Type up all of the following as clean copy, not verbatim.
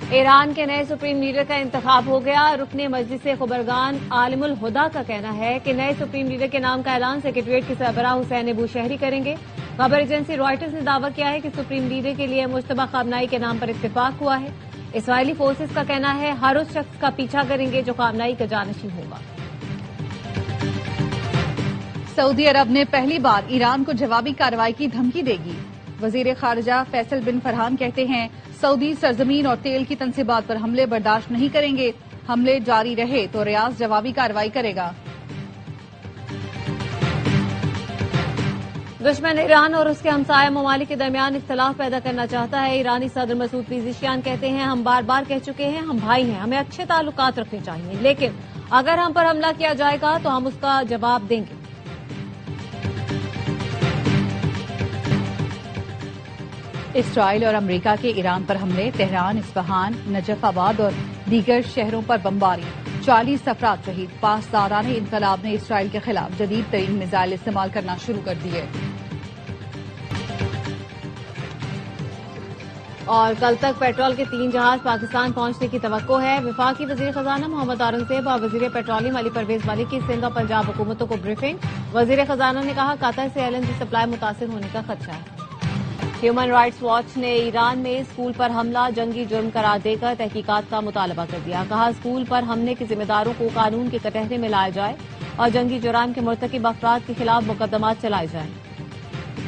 Iran के नए supreme leader का इंतखाब हो गया। रुकने मजलिस खबरगान आलिमुल हुदा का कहना है कि नए सुप्रीम लीडर के नाम का ऐलान सेक्रेटरीट के सरबराह हुसैन बुशहरी करेंगे। खबर एजेंसी रॉयटर्स ने दावा किया है कि सुप्रीम लीडर के लिए मुश्तबा खामनाई के नाम पर इत्तेफाक हुआ है। इसराइली फोर्सेस का कहना है हर उस शख्स का पीछा करेंगे जो खामनाई का जानशीन होगा। सऊदी अरब ने पहली बार ईरान को जवाबी कार्रवाई की धमकी देगी। वजीर खारजा फैसल बिन फरहान कहते हैं सऊदी सरजमीन और तेल की तंसीबात पर हमले बर्दाश्त नहीं करेंगे। हमले जारी रहे तो रियाज जवाबी कार्रवाई करेगा। दुश्मन ईरान और उसके हमसाया ममालिक के दरमियान इख्तलाफ पैदा करना चाहता है। ईरानी सदर मसूद पेज़ेशियान कहते हैं हम बार बार कह चुके हैं हम भाई हैं, हमें अच्छे ताल्लुकात रखने चाहिए, लेकिन अगर हम पर हमला किया जाएगा तो हम उसका जवाब देंगे। इसराइल और अमेरिका के ईरान पर हमले, तेहरान, इस्फहान, नजफाबाद और दीगर शहरों पर बमबारी, 40 अफराद शहीद। पासदारान इनकलाब ने इसराइल के खिलाफ जदीद तरीन मिसाइल इस्तेमाल करना शुरू कर दिए। और कल तक पेट्रोल के 3 जहाज पाकिस्तान पहुंचने की तवक्को है। वफाकी वजीर खजाना मोहम्मद औरंगजेब और वजीर पेट्रोलियम अली परवेज मलिक की सिंध और पंजाब हुकूमतों को ब्रीफिंग। वजीर खजाना ने कहा कतर से LNG सप्लाई मुतासिर होने का खदशा है। ह्यूमन राइट्स वॉच ने ईरान में स्कूल पर हमला जंगी जुर्म करार देकर तहकीकात का मुतालबा कर दिया। कहा स्कूल पर हमले के जिम्मेदारों को कानून के कटहरे में लाया जाए और जंगी जुराइम के मुर्तकिब अफराद के खिलाफ मुकदमात चलाए जाएं।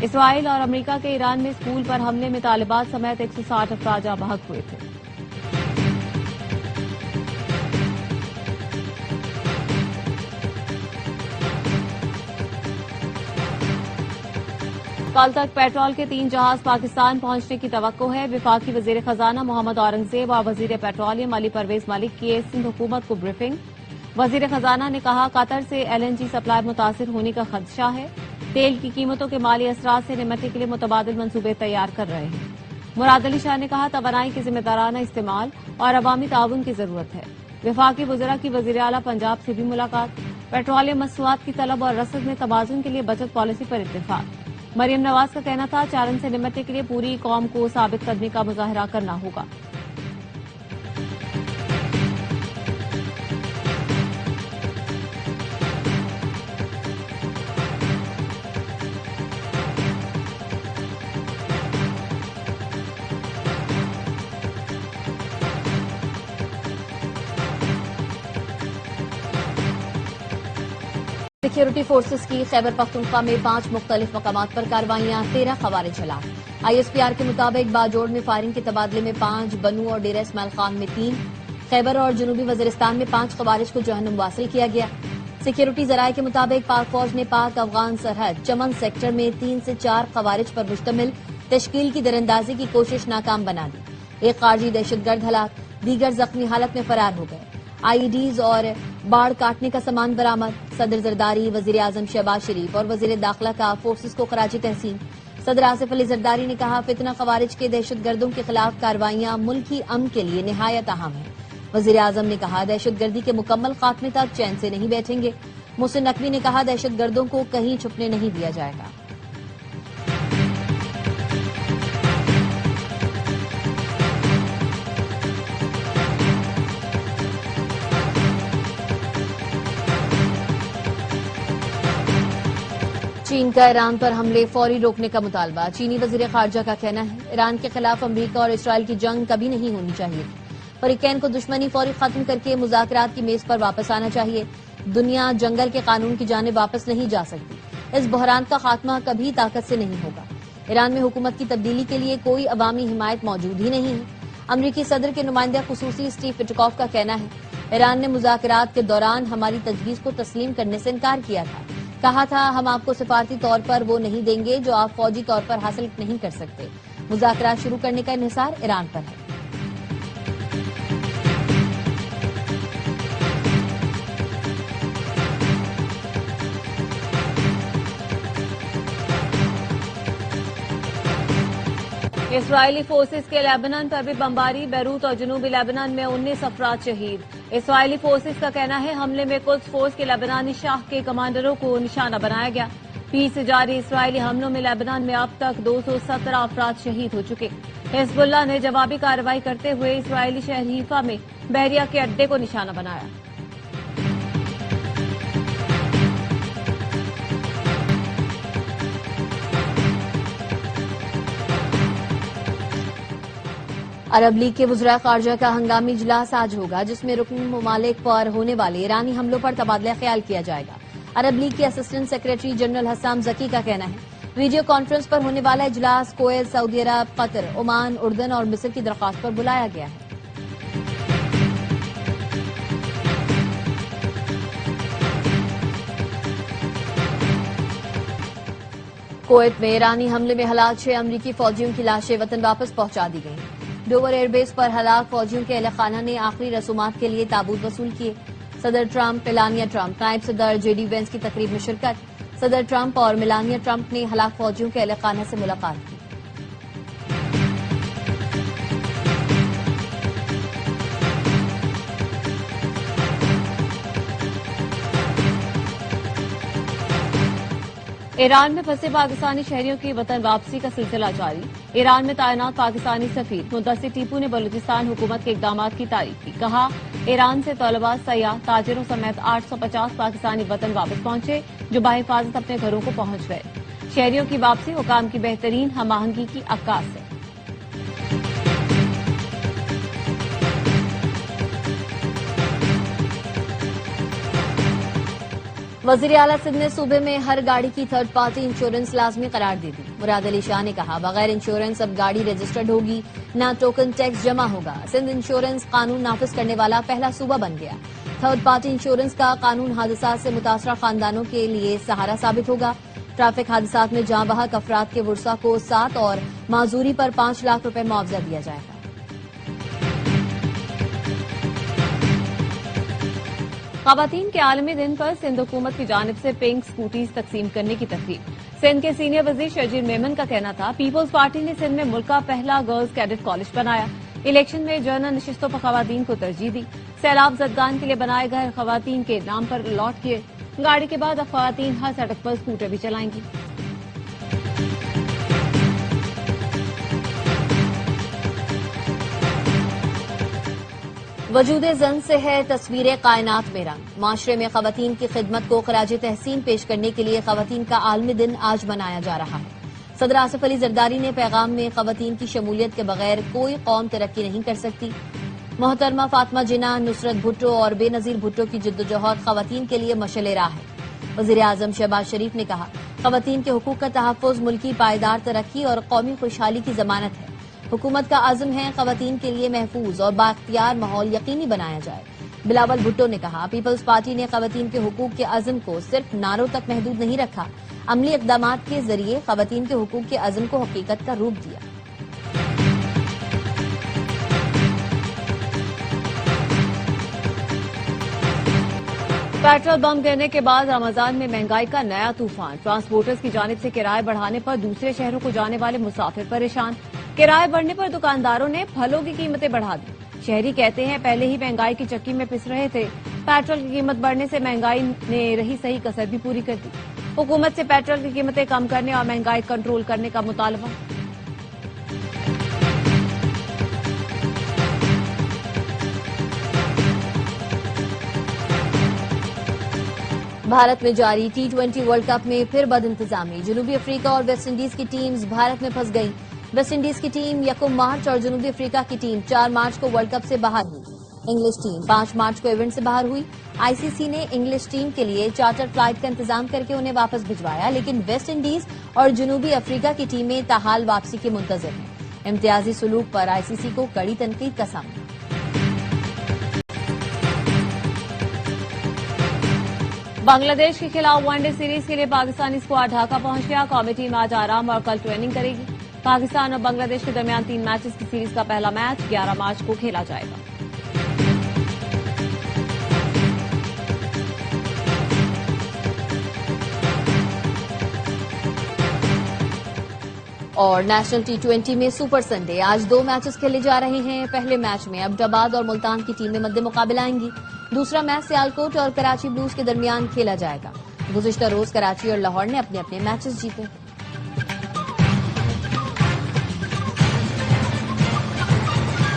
इसराइल और अमेरिका के ईरान में स्कूल पर हमले में तालिबात समेत 160 अफराद जाँ बहक हुए थे। कल तक पेट्रोल के 3 जहाज पाकिस्तान पहुंचने की तवक्को है। वफाकी वजीर खजाना मोहम्मद औरंगजेब और वजीर पेट्रोलियम अली परवेज मलिक की सिंध हुकूमत को ब्रीफिंग। वजीर खजाना ने कहा कतर से LNG सप्लाई मुतासिर होने का खदशा है। तेल की कीमतों के माली असरात से निपटने के लिए मुतबादिल मंसूबे तैयार कर रहे हैं। मुराद अली शाह ने कहा तवानाई के जिम्मेदाराना इस्तेमाल और अवामी ताउन की जरूरत है। वफाकी वज़रा की वजीर आला पंजाब से भी मुलाकात। पेट्रोलियम मसनूआत की तलब और रसद में तवाजुन के लिए बचत पॉलिसी पर इत्तेफाक। मरियम नवाज का कहना था चालन से निपटने के लिए पूरी कौम को साबित करने का मुजाहरा करना होगा। सिक्योरिटी फोर्सेस की खैबर पख्तूनख्वा में 5 मुख्तलिफ मकामात पर कार्रवाइयां, 13 खवारिज हलाक। ISPR के मुताबिक बाजोड़ में फायरिंग के तबादले में 5, बनू और डेरा इस्माइल खान में 3, खैबर और जनूबी वजीरिस्तान में 5 खवारिज को जहन्नुम वासिल किया गया। सिक्योरिटी जराये के मुताबिक पाक फौज ने पाक अफगान सरहद चमन सेक्टर में 3 से 4 खवारिज पर मुश्तमिल तश्कील की दरअंदाजी की कोशिश नाकाम बना दी। एक खारजी दहशतगर्द हलाक, दीगर जख्मी हालत में फरार हो गए। IEDs और बाढ़ काटने का सामान बरामद। सदर जरदारी, वजीर आजम शहबाज शरीफ और वजीर दाखिला का फोर्सेस को खराजी तहसीन। सदर आसिफ अली जरदारी ने कहा फितना खवारिज के दहशतगर्दों के खिलाफ कार्रवाइयां मुल्की अमन के लिए निहायत अहम है। वजीर आजम ने कहा दहशतगर्दी के मुकम्मल खात्मे तक चैन से नहीं बैठेंगे। मोहसिन नकवी ने कहा दहशतगर्दों को कहीं छुपने नहीं दिया जाएगा। चीन का ईरान पर हमले फौरी रोकने का मुतालबा। चीनी वजीर खारजा का कहना है ईरान के खिलाफ अमरीका और इसराइल की जंग कभी नहीं होनी चाहिए। फरीकैन को दुश्मनी फौरी खत्म करके मुज़ाकरात की मेज पर वापस आना चाहिए। दुनिया जंगल के कानून की जाने वापस नहीं जा सकती। इस बहरान का खात्मा कभी ताकत से नहीं होगा। ईरान में हुकूमत की तब्दीली के लिए कोई अवामी हिमायत मौजूद ही नहीं है। अमरीकी सदर के नुमाइंदा खुसूसी स्टीव विटकॉफ का कहना है ईरान ने मुज़ाकरात के दौरान हमारी तजवीज़ को तस्लीम करने से इनकार किया था। कहा था हम आपको सिफारती तौर पर वो नहीं देंगे जो आप फौजी तौर पर हासिल नहीं कर सकते। मुज़ाकरात शुरू करने का इन्हिसार ईरान पर है। इसराइली फोर्सेस के लेबनान पर भी बमबारी। बैरूत और जनूबी लेबनान में 19 अफराद शहीद। इसराइली फोर्सेस का कहना है हमले में कुद्स फोर्स के लेबनानी शाह के कमांडरों को निशाना बनाया गया। 20 से जारी इसराइली हमलों में लेबनान में अब तक 217 अफराद शहीद हो चुके। हिजबुल्लाह ने जवाबी कार्रवाई करते हुए इस्राएली शहर हीफा में बहरिया के अड्डे को निशाना बनाया। अरब लीग के वज़ीर ख़ारजा का हंगामी इजलास आज होगा, जिसमें रुकन ममालिक पर होने वाले ईरानी हमलों पर तबादला ख्याल किया जाएगा। अरब लीग के असिस्टेंट सेक्रेटरी जनरल हसाम जकी का कहना है वीडियो कॉन्फ्रेंस पर होने वाला इजलास कुवैत, सऊदी अरब, कतर, ओमान, उर्दन और मिस्र की दरख्वास्त पर बुलाया गया है। कुवैत में ईरानी हमले में हलाक 6 अमरीकी फौजियों की लाशें वतन वापस पहुंचा दी गई। डोवर एयरबेस पर हलाक फौजियों के अहल खाना ने आखिरी रसूमात के लिए ताबूत वसूल किए। सदर ट्रंप, मेलानिया ट्रंप, नायब सदर जेडी वेंस की तकरीब में शिरकत। सदर ट्रंप और मेलानिया ट्रंप ने हलाक फौजियों के अहल खाना से मुलाकात की। ईरान में फंसे पाकिस्तानी शहरियों की वतन वापसी का सिलसिला जारी। ईरान में तैनात पाकिस्तानी सफीर मुद्दसिर टीपू ने बलूचिस्तान हुकूमत के इकदामात की तारीफ की। कहा, ईरान से तलबा, सयाह, ताजिरों समेत 850 पाकिस्तानी वतन वापस पहुंचे, जो बाहिफाजत अपने घरों को पहुंच गए। शहरियों की वापसी हुकाम की बेहतरीन हम आहंगी की अक्कास है। वज़ीर आला सिंध ने सूबे में हर गाड़ी की थर्ड पार्टी इंश्योरेंस लाजमी करार दे दी। मुराद अली शाह ने कहा, बगैर इंश्योरेंस अब गाड़ी रजिस्टर्ड होगी, न टोकन टैक्स जमा होगा। सिंध इंश्योरेंस कानून नाफिज करने वाला पहला सूबा बन गया। थर्ड पार्टी इंश्योरेंस का कानून हादसा से मुतासरा खानदानों के लिए सहारा साबित होगा। ट्रैफिक हादसात में जाँ बहक अफराद के वर्सा को 7 और माजूरी पर 5 लाख रुपए मुआवजा दिया जाएगा। ख़वातीन के आलमी दिन पर सिंध हुकूमत की जानिब से पिंक स्कूटीज तकसीम करने की तकरीब। सिंध के सीनियर वजीर शर्जील मेमन का कहना था, पीपल्स पार्टी ने सिंध में मुल्क का पहला गर्ल्स कैडेट कॉलेज बनाया। इलेक्शन में जनरल नशिस्तों पर ख़वातीन को तरजीह दी। सैलाब जदगान के लिए बनाए घर ख़वातीन के नाम पर अलॉट किए। गाड़ी के बाद अब ख़वातीन हर सड़क पर स्कूटर भी चलाएंगी। वजूदे जन से है तस्वीर कायनात में रंग। माशरे में ख़वातीन की खिदमत को खराज तहसीन पेश करने के लिए ख़वातीन का आलमी दिन आज मनाया जा रहा है। सदर आसिफ अली जरदारी ने पैगाम में ख़वातीन की शमूलियत के बगैर कोई कौम तरक्की नहीं कर सकती। मोहतरमा फातिमा जिन्ना, नुसरत भुट्टो और बेनजीर भुट्टो की जिद्दोजहद ख़वातीन के लिए मशअल राह है। वज़ीर आज़म शहबाज शरीफ ने कहा, ख़वातीन के हुकूक का तहफ़्फ़ुज़ मुल्की पायदार तरक्की और कौमी खुशहाली की जमानत है। हुकूमत का आज़म है ख़वातीन के लिए महफूज और बाख्तियार माहौल यकीनी बनाया जाए। बिलावल भुट्टो ने कहा, पीपल्स पार्टी ने ख़वातीन के हुकूक के अज़म को सिर्फ नारों तक महदूद नहीं रखा, अमली इक़दामात के जरिए ख़वातीन के हुकूक के अज़म को हकीकत का रूप दिया। पेट्रोल बम गिरने के बाद रमजान में महंगाई का नया तूफान। ट्रांसपोर्टर्स की जानिब से किराए बढ़ाने पर दूसरे शहरों को जाने वाले मुसाफिर परेशान। किराए बढ़ने पर दुकानदारों ने फलों की कीमतें बढ़ा दी। शहरी कहते हैं, पहले ही महंगाई की चक्की में पिस रहे थे। पेट्रोल की कीमत बढ़ने से महंगाई ने रही सही कसर भी पूरी कर दी। हुकूमत से पेट्रोल की कीमतें कम करने और महंगाई कंट्रोल करने का मुतालबा। भारत में जारी T20 वर्ल्ड कप में फिर बदइंतजामी। जनूबी अफ्रीका और वेस्ट इंडीज की टीम्स भारत में फंस गईं। वेस्ट इंडीज की टीम 1 मार्च और जनूबी अफ्रीका की टीम 4 मार्च को वर्ल्ड कप से बाहर हुई। इंग्लिश टीम 5 मार्च को इवेंट से बाहर हुई। आईसीसी ने इंग्लिश टीम के लिए चार्टर फ्लाइट का इंतजाम करके उन्हें वापस भिजवाया, लेकिन वेस्ट इंडीज और जनूबी अफ्रीका की टीमें ताहाल वापसी के मुंतजर हैं। इम्तियाजी सुलूक पर आईसीसी को कड़ी तनकीद का सामना। बांग्लादेश के खिलाफ वनडे सीरीज के लिए पाकिस्तानी स्क्वाड ढाका पहुंच गया। कौमी टीम आज आराम और कल ट्रेनिंग करेगी। पाकिस्तान और बांग्लादेश के दरमियान 3 मैचेस की सीरीज का पहला मैच 11 मार्च को खेला जाएगा। और नेशनल T20 में सुपर संडे आज 2 मैचेस खेले जा रहे हैं। पहले मैच में अब्दाबाद और मुल्तान की टीमें मध्य मुकाबला आएंगी। दूसरा मैच सियालकोट और कराची ब्लूज के दरमियान खेला जाएगा। गुज़िश्ता रोज कराची और लाहौर ने अपने अपने मैचेस जीते।